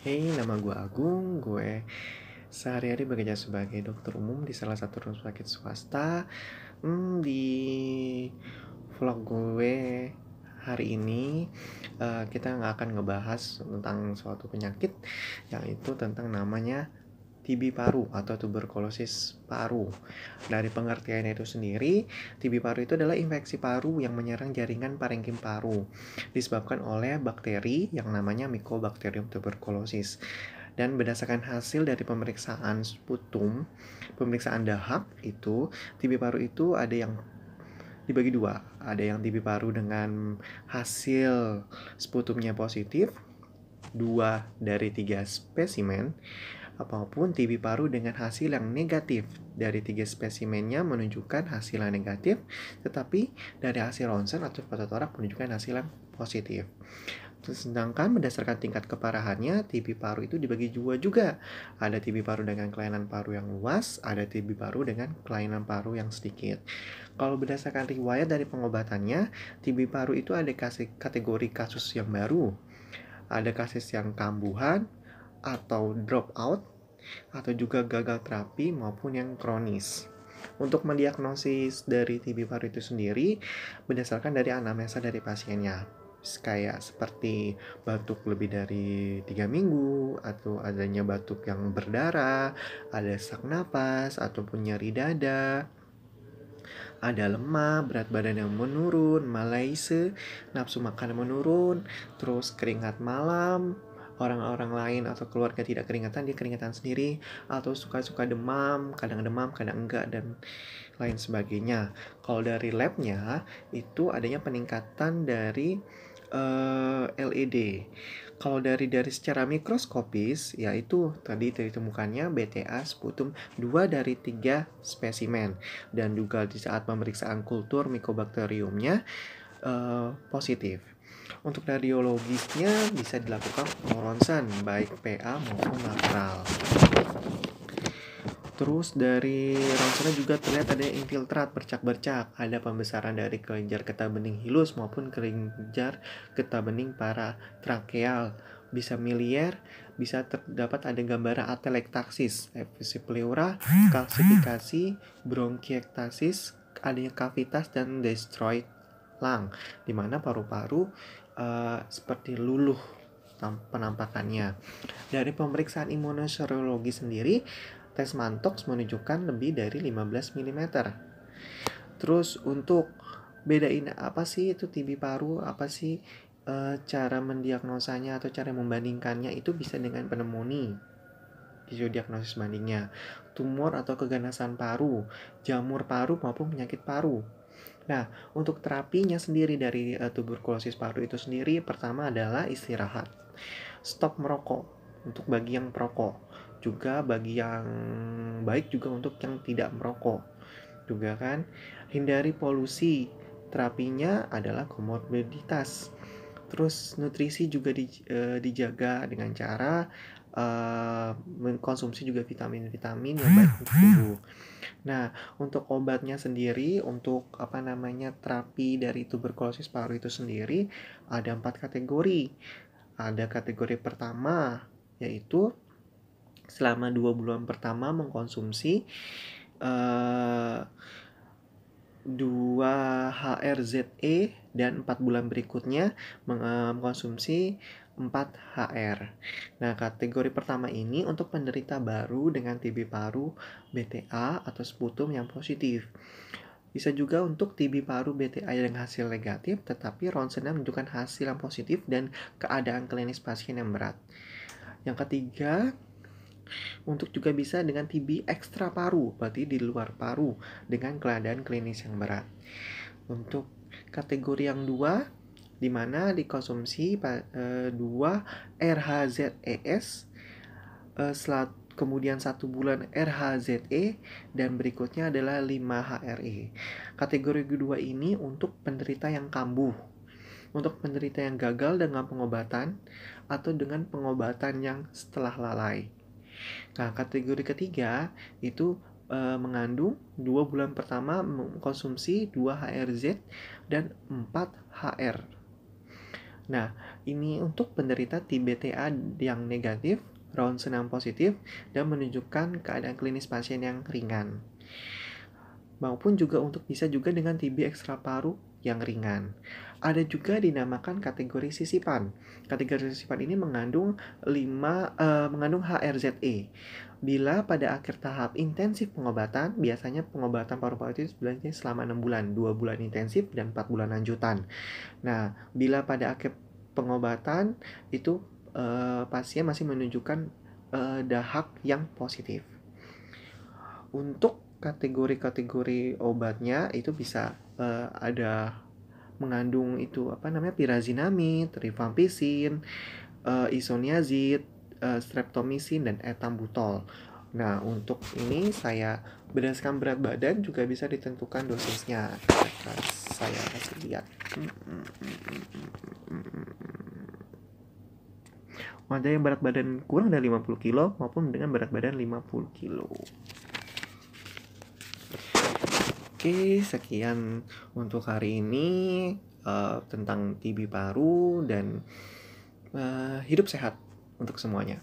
Hey, nama gue Agung. Gue sehari-hari bekerja sebagai dokter umum di salah satu rumah sakit swasta. Di vlog gue hari ini kita nggak akan ngebahas tentang suatu penyakit, yaitu tentang namanya TB paru atau tuberkulosis paru. Dari pengertiannya itu sendiri, TB paru itu adalah infeksi paru yang menyerang jaringan parenkim paru, disebabkan oleh bakteri yang namanya Mycobacterium tuberculosis. Dan berdasarkan hasil dari pemeriksaan sputum, pemeriksaan dahak itu, TB paru itu ada yang dibagi dua. Ada yang TB paru dengan hasil sputumnya positif, 2 dari 3 spesimen, apapun TB paru dengan hasil yang negatif. Dari 3 spesimennya menunjukkan hasil yang negatif, tetapi dari hasil ronsen atau fototorak menunjukkan hasil yang positif. Sedangkan berdasarkan tingkat keparahannya, TB paru itu dibagi dua juga. Ada TB paru dengan kelainan paru yang luas, ada TB paru dengan kelainan paru yang sedikit. Kalau berdasarkan riwayat dari pengobatannya, TB paru itu ada kategori kasus yang baru, ada kasus yang kambuhan atau drop out, atau juga gagal terapi maupun yang kronis. Untuk mendiagnosis dari TB paru itu sendiri berdasarkan dari anamnesa dari pasiennya, kayak seperti batuk lebih dari 3 minggu, atau adanya batuk yang berdarah, ada sesak napas ataupun nyeri dada, ada lemah, berat badan yang menurun, malaise, nafsu makan menurun, terus keringat malam, orang-orang lain atau keluarga tidak keringatan, dia keringatan sendiri, atau suka-suka demam, kadang enggak, dan lain sebagainya. Kalau dari labnya, itu adanya peningkatan dari LED. Kalau dari secara mikroskopis, yaitu tadi ditemukannya BTA sputum 2 dari 3 spesimen. Dan juga di saat pemeriksaan kultur Mycobacteriumnya positif. Untuk radiologisnya bisa dilakukan ronsen, baik PA maupun lateral. Terus dari ronsennya juga terlihat ada infiltrat bercak-bercak, ada pembesaran dari kelenjar getah bening hilus maupun kelenjar getah bening paratrakeal. Bisa miliar, bisa terdapat ada gambaran atelektaksis, effusi pleura, kalsifikasi, bronkiektasis, adanya kavitas dan destroyed lung, di mana paru-paru seperti luluh penampakannya. Dari pemeriksaan imunoserologi sendiri, tes Mantox menunjukkan lebih dari 15 mm. Terus untuk bedain apa sih itu TB paru, apa sih cara mendiagnosanya atau cara membandingkannya, itu bisa dengan pneumonia, diagnosis bandingnya, tumor atau keganasan paru, jamur paru maupun penyakit paru. Nah, untuk terapinya sendiri dari tuberkulosis paru itu sendiri, pertama adalah istirahat. Stop merokok untuk bagi yang perokok. Juga bagi yang baik juga untuk yang tidak merokok. Juga kan, hindari polusi. Terapinya adalah komorbiditas. Terus nutrisi juga dijaga dengan cara mengkonsumsi juga vitamin-vitamin yang baik untuk tubuh. Nah, untuk obatnya sendiri, untuk terapi dari tuberkulosis paru itu sendiri ada 4 kategori. Ada kategori pertama, yaitu selama 2 bulan pertama mengkonsumsi 2 HRZE, dan 4 bulan berikutnya mengkonsumsi 4 HR. Nah, kategori pertama ini untuk penderita baru dengan TB paru BTA atau sputum yang positif. Bisa juga untuk TB paru BTA yang hasil negatif, tetapi ronsennya menunjukkan hasil yang positif dan keadaan klinis pasien yang berat. Yang ketiga, untuk juga bisa dengan TB ekstra paru, berarti di luar paru, dengan keadaan klinis yang berat. Untuk kategori yang 2, di mana dikonsumsi 2 RHZES, kemudian 1 bulan RHZE, dan berikutnya adalah 5 HRE. Kategori kedua ini untuk penderita yang kambuh, untuk penderita yang gagal dengan pengobatan atau dengan pengobatan yang setelah lalai. Nah, kategori ketiga itu mengandung 2 bulan pertama mengkonsumsi 2 HRZ dan 4 HR. Nah, Ini untuk penderita TB-TA yang negatif, ronsen yang positif, dan menunjukkan keadaan klinis pasien yang ringan. Maupun juga bisa juga dengan TB ekstra paru yang ringan. Ada juga dinamakan kategori sisipan. Kategori sisipan ini mengandung HRZE. Bila pada akhir tahap intensif pengobatan, biasanya pengobatan paru-paru itu sebenarnya selama 6 bulan, 2 bulan intensif dan 4 bulan lanjutan. Nah, bila pada akhir pengobatan itu pasien masih menunjukkan dahak yang positif. Untuk kategori-kategori obatnya itu bisa ada mengandung itu pyrazinamid, rifampicin, isoniazid, streptomycin, dan ethambutol. Nah, untuk ini saya berdasarkan berat badan juga bisa ditentukan dosisnya. Saya kasih lihat. Ada yang berat badan kurang dari 50 kilo maupun dengan berat badan 50 kilo. Oke, sekian untuk hari ini tentang TB paru dan hidup sehat untuk semuanya.